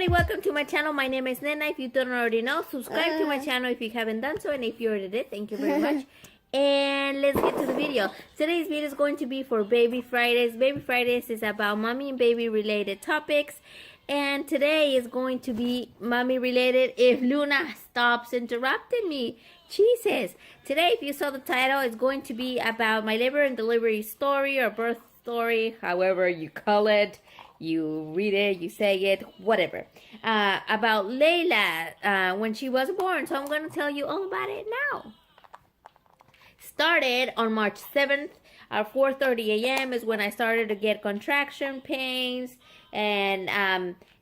everybody, welcome to my channel. My name is Nena. If you don't already know, subscribe to my channel if you haven't done so, and if you already did, thank you very much. And let's get to the video. Today's video is going to be for Baby Fridays. Baby Fridays is about mommy and baby related topics, and today is going to be mommy related if Luna stops interrupting me. Jesus. Today, if you saw the title, it's going to be about my labor and delivery story or birth story, however you call it. You read it, you say it, whatever. About Layla when she was born. So I'm going to tell you all about it now. Started on March 7th at 4:30 a.m. is when I started to get contraction pains. And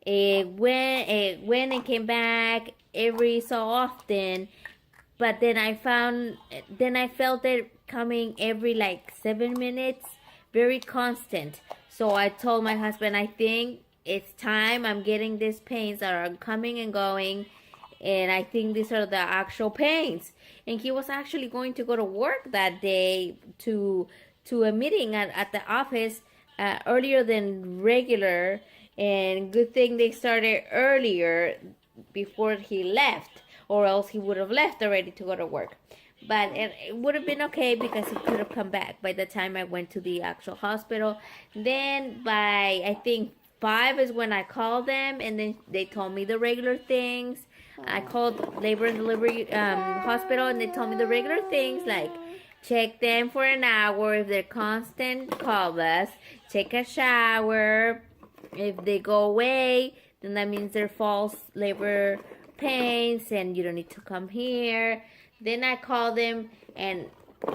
it went and came back every so often. But then I felt it coming every like 7 minutes, very constant. So I told my husband, I think it's time. I'm getting these pains that are coming and going, and I think these are the actual pains. And he was actually going to go to work that day to a meeting at the office earlier than regular. And good thing they started earlier before he left, or else he would have left already to go to work. But it would have been okay because he could have come back by the time I went to the actual hospital. Then by, I think, 5 is when I called them, and then they told me the regular things. I called labor and delivery hospital, and they told me the regular things like check them for an hour. If they're constant, call us. Take a shower. If they go away, then that means they're false labor pains, and you don't need to come here. Then I called them, and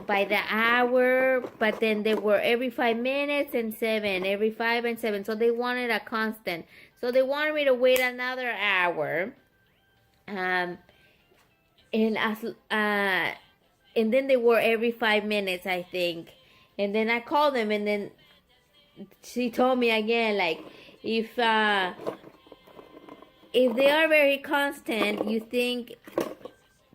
by the hour, but then they were every 5 minutes and 7, every 5 and 7. So they wanted a constant. So they wanted me to wait another hour. And then they were every 5 minutes, I think. And then I called them, and then she told me again, like, if they are very constant, you think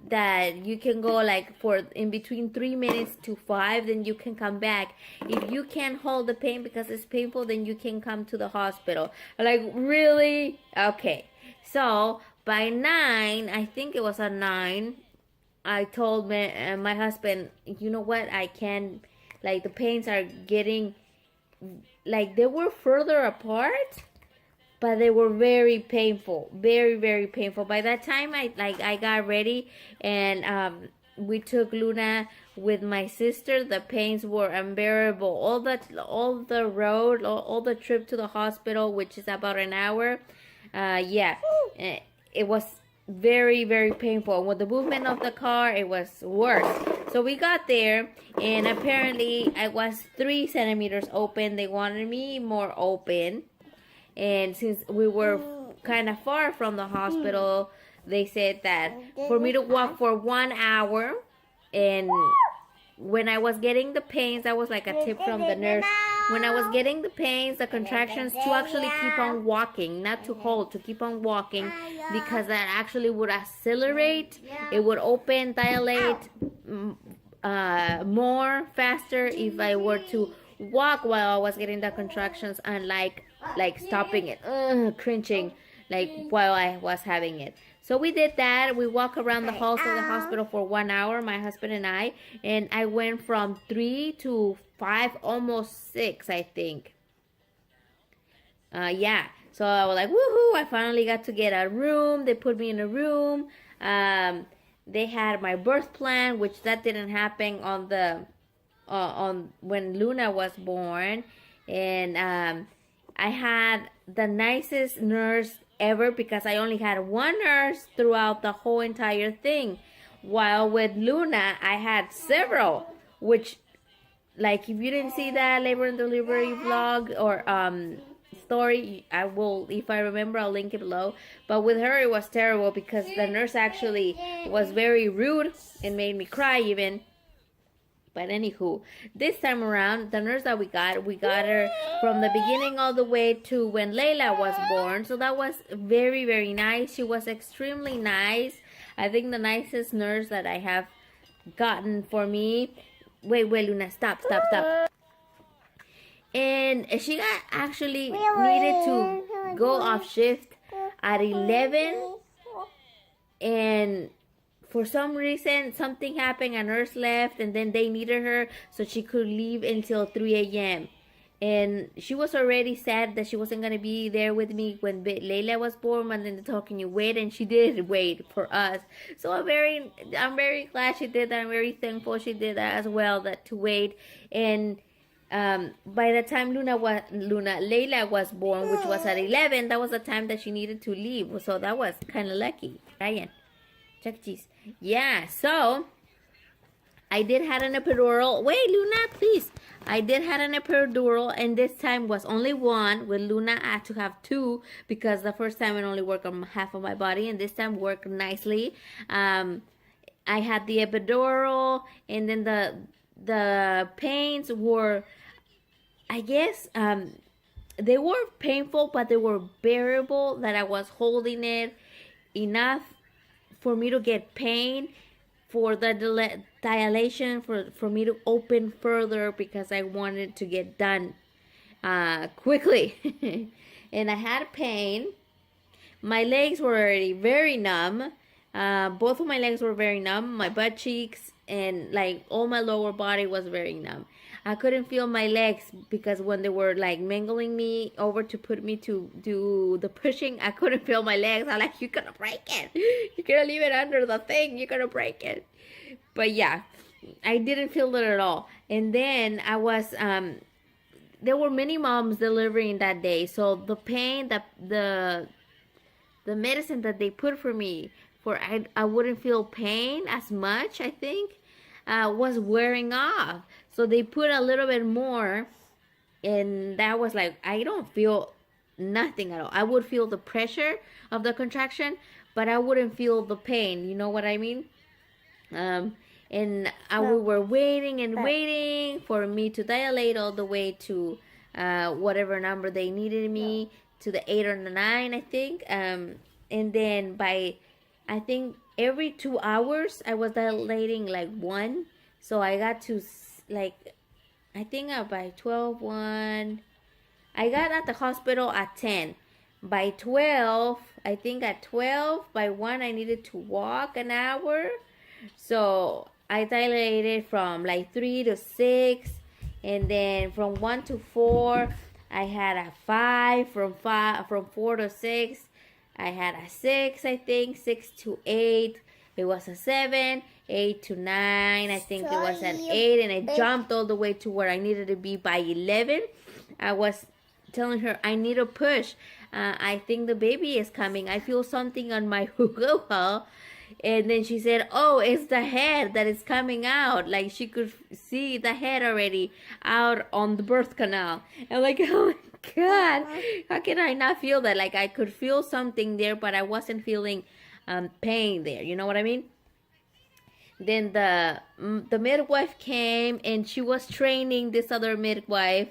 that you can go like for in between 3 minutes to 5, then you can come back. If you can't hold the pain because it's painful, then you can come to the hospital. Like, really? Okay. So by 9, I think it was at 9, I told my husband, you know what, I can't, like, the pains are getting, like, they were further apart, but they were very painful, very, very painful. By that time, I got ready, and we took Luna with my sister. The pains were unbearable. All the road, all the trip to the hospital, which is about an hour. It was very, very painful. With the movement of the car, it was worse. So we got there, and apparently I was 3 centimeters open. They wanted me more open. And since we were kind of far from the hospital, they said that for me to walk for 1 hour. And when I was getting the pains, that was like a tip from the nurse. When I was getting the pains, the contractions, to actually keep on walking, not to hold, to keep on walking, because that actually would accelerate. It would open, dilate more faster if I were to walk while I was getting the contractions, and like stopping it, cringing, like while I was having it. So we did that. We walked around the halls of the hospital for 1 hour, my husband and I went from 3 to 5, almost 6, I think. So I was like, woohoo! I finally got to get a room. They put me in a room. They had my birth plan, which that didn't happen on when Luna was born. And I had the nicest nurse ever, because I only had one nurse throughout the whole entire thing. While with Luna, I had several, which, like, if you didn't see that labor and delivery vlog or story, I will, if I remember, I'll link it below. But with her, it was terrible because the nurse actually was very rude and made me cry even. But anywho, this time around, the nurse that we got her from the beginning all the way to when Layla was born. So that was very, very nice. She was extremely nice. I think the nicest nurse that I have gotten for me. Wait, Luna, stop. And she got actually needed to go off shift at 11, and for some reason something happened, a nurse left, and then they needed her so she could leave until 3 a.m. And she was already sad that she wasn't going to be there with me when Layla was born, and then they told, can you wait? And she did wait for us. So I'm very glad she did that. I'm very thankful she did that as well, that to wait. And by the time Layla was born, which was at 11, that was the time that she needed to leave. So that was kind of lucky. Ryan, check cheese. Yeah, so I did have an epidural. Wait, Luna, please. I did have an epidural, and this time was only one. With Luna, I had to have two because the first time it only worked on half of my body, and this time worked nicely. I had the epidural, and then the pains were, I guess, they were painful, but they were bearable. That I was holding it enough for me to get pain, for the dilation, for me to open further, because I wanted to get done quickly. And I had pain. My legs were already very numb. Both of my legs were very numb. My butt cheeks and like all my lower body was very numb. I couldn't feel my legs because when they were like mingling me over to put me to do the pushing, I couldn't feel my legs. I'm like, you're gonna break it. You're gonna leave it under the thing. You're gonna break it. But yeah, I didn't feel it at all. And then I was, there were many moms delivering that day. So the pain, the medicine that they put for me, I wouldn't feel pain as much, I think, was wearing off. So they put a little bit more, and that was like, I don't feel nothing at all. I would feel the pressure of the contraction, but I wouldn't feel the pain. You know what I mean? And we were waiting and waiting for me to dilate all the way to whatever number they needed me, to the 8 or the 9, I think. And then by, I think, every 2 hours, I was dilating like 1. So I got to, like, I think by 12, 1. I got at the hospital at 10. By 12, I think at 12, by 1, I needed to walk an hour. So I dilated from like 3 to 6. And then from 1 to 4, I had a 5. From 4 to 6, I had a 6, I think. 6 to 8, it was a 7. 8 to 9, I think it was an 8. And I jumped all the way to where I needed to be by 11. I was telling her, I need a push. I think the baby is coming. I feel something on my hoo-hoo. And then she said, oh, it's the head that is coming out. Like she could see the head already out on the birth canal. I'm like, oh my God, how can I not feel that? Like I could feel something there, but I wasn't feeling pain there. You know what I mean? Then the midwife came, and she was training this other midwife.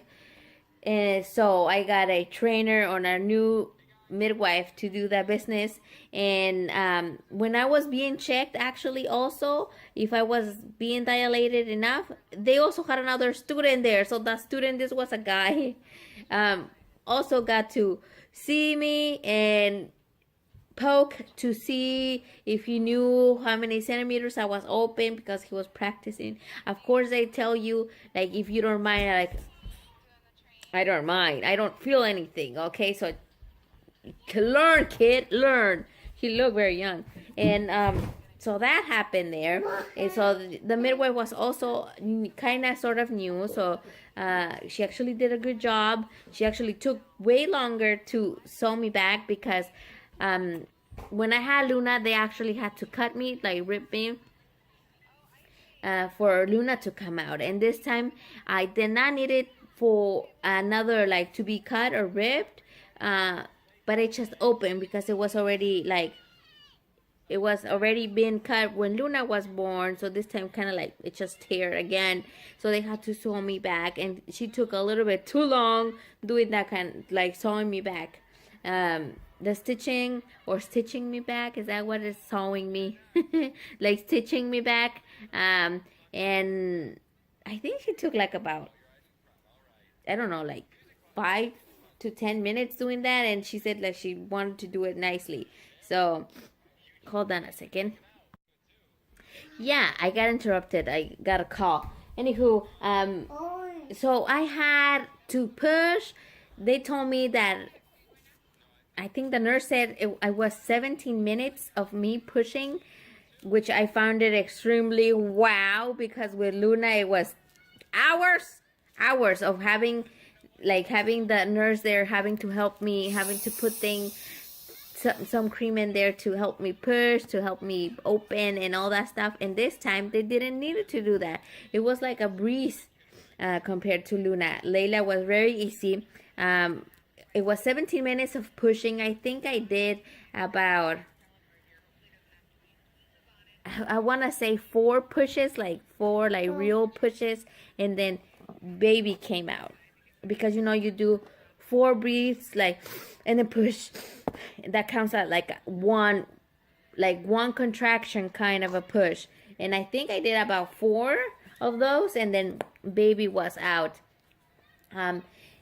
And so I got a trainer on a new midwife to do that business. And when I was being checked, actually, also if I was being dilated enough, they also had another student there. So that student, this was a guy, also got to see me and poke to see if he knew how many centimeters I was open, because he was practicing. Of course, they tell you, like, if you don't mind, like, I don't mind. I don't feel anything. Okay, so learn, kid, learn. He looked very young. And so that happened there. And so the midwife was also kind of sort of new. So she actually did a good job. She actually took way longer to sew me back, because when I had Luna, they actually had to cut me, like rip me, for Luna to come out. And this time I did not need it for another, like, to be cut or ripped, but it just opened because it was already, like, it was already been cut when Luna was born. So this time kind of like it just teared again, so they had to sew me back. And she took a little bit too long doing that, kind of like sewing me back. The stitching, or stitching me back, is that what is sewing me? Like stitching me back. And I think she took like about, I don't know, like 5 to 10 minutes doing that, and she said that she wanted to do it nicely. So hold on a second. Yeah, I got interrupted. I got a call. Anywho, so I had to push. They told me that, I think the nurse said I was 17 minutes of me pushing, which I found it extremely wow, because with Luna it was hours of having the nurse there, having to help me, having to put some cream in there to help me push, to help me open and all that stuff. And this time they didn't need to do that. It was like a breeze compared to Luna. Layla was very easy. It was 17 minutes of pushing. I think I did about, I want to say 4 pushes, like 4 real pushes, and then baby came out. Because you do 4 breaths, and then push. That counts out like one contraction kind of a push. And I think I did about 4 of those, and then baby was out.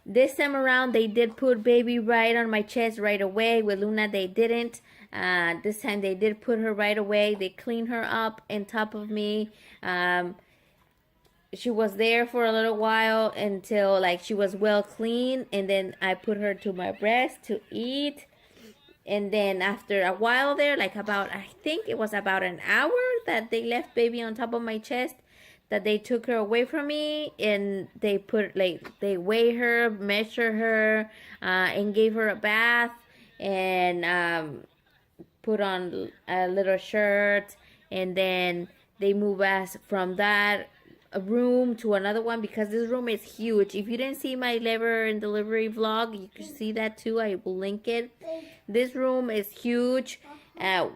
This time around, they did put baby right on my chest right away. With Luna, they didn't. This time, they did put her right away. They cleaned her up on top of me. She was there for a little while until she was well clean. And then I put her to my breast to eat. And then after a while there, I think it was about an hour that they left baby on top of my chest, that they took her away from me, and they they weigh her, measure her, and gave her a bath, and put on a little shirt, and then they move us from that room to another one, because this room is huge. If you didn't see my labor and delivery vlog, you can see that too. I will link it. This room is huge.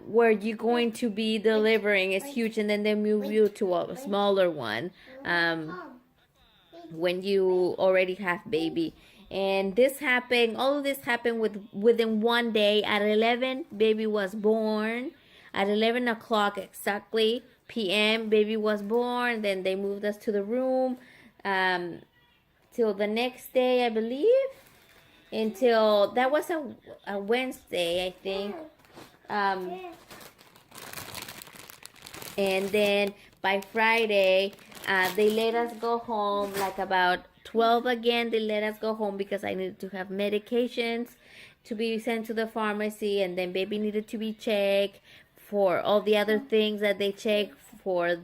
Where you're going to be delivering is huge, and then they move you to a smaller one when you already have baby. And all of this happened within one day. At 11, baby was born. At 11 o'clock exactly p.m., baby was born. Then they moved us to the room till the next day, I believe. Until that was a Wednesday, I think. And then by Friday, they let us go home, about 12 again. They let us go home because I needed to have medications to be sent to the pharmacy, and then baby needed to be checked for all the other things that they check for,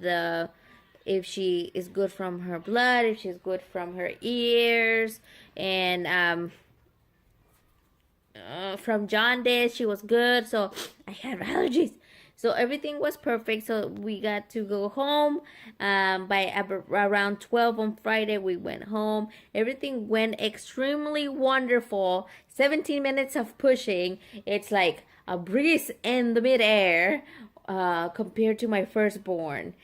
if she is good from her blood, if she's good from her ears, and from jaundice, she was good. So I had allergies, so everything was perfect. So we got to go home. By around 12 on Friday, we went home. Everything went extremely wonderful. 17 minutes of pushing, it's like a breeze in the midair compared to my firstborn,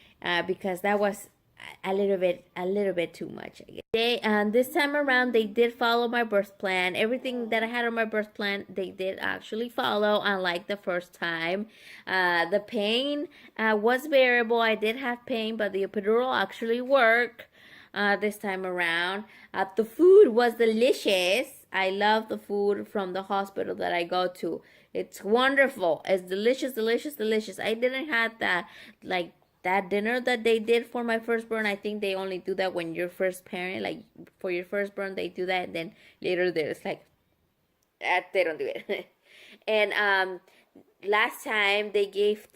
because that was a little bit too much, I guess. This time around, they did follow my birth plan. Everything that I had on my birth plan, they did actually follow, unlike the first time. The pain was bearable. I did have pain, but the epidural actually worked this time around. The food was delicious. I love the food from the hospital that I go to. It's wonderful. It's delicious, delicious, delicious. I didn't have that dinner that they did for my firstborn. I think they only do that when you're first parent. For your firstborn, they do that, and then later there's they don't do it. And last time they gave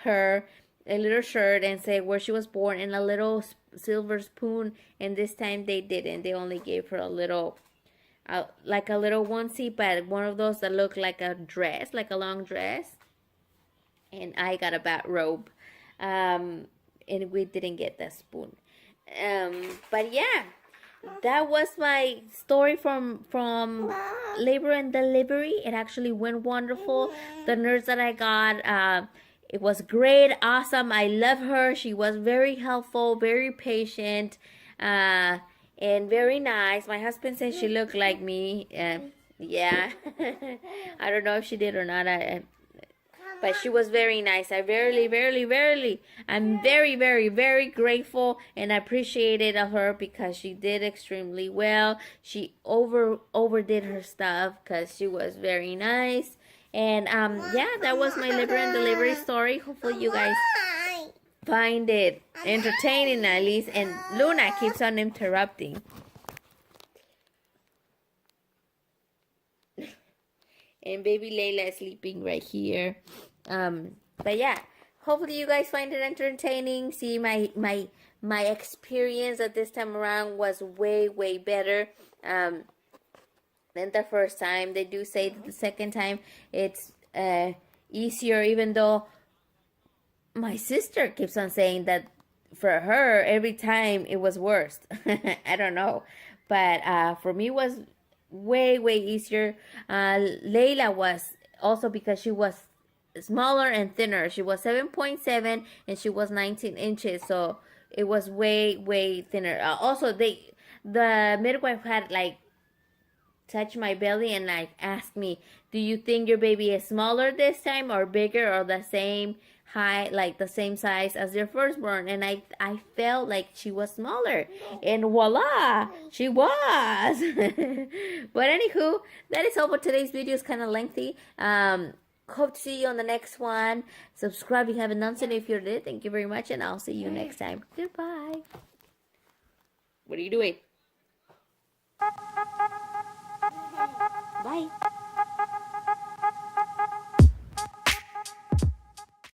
her a little shirt and say where she was born, and a little silver spoon. And this time they didn't. They only gave her a little a little onesie, but one of those that look like a dress, like a long dress. And I got a bathrobe. And we didn't get that spoon. But yeah, that was my story from labor and delivery. It actually went wonderful. The nurse that I got, it was great, awesome. I love her. She was very helpful, very patient, and very nice. My husband said she looked like me. Yeah. I don't know if she did or not. But she was very nice. I'm very, very grateful and appreciated of her because she did extremely well. She overdid her stuff because she was very nice. And yeah, that was my labor and delivery story. Hopefully you guys find it entertaining at least. And Luna keeps on interrupting. And baby Layla is sleeping right here. But yeah, hopefully you guys find it entertaining. See, my experience at this time around was way better than the first time. They do say that the second time it's easier, even though my sister keeps on saying that for her every time it was worse. I don't know, but for me it was way easier. Layla was also because she was smaller and thinner. She was 7.7 and she was 19 inches, so it was way thinner. Also, the midwife had like touched my belly and like asked me, do you think your baby is smaller this time or bigger or the same height, like the same size as your firstborn? And I felt like she was smaller, and voila, she was. But anywho, that is all for today's video. It's kind of lengthy. Hope to see you on the next one. Subscribe if you haven't done so. If you did, thank you very much, and I'll see you next time. Goodbye. What are you doing? Bye.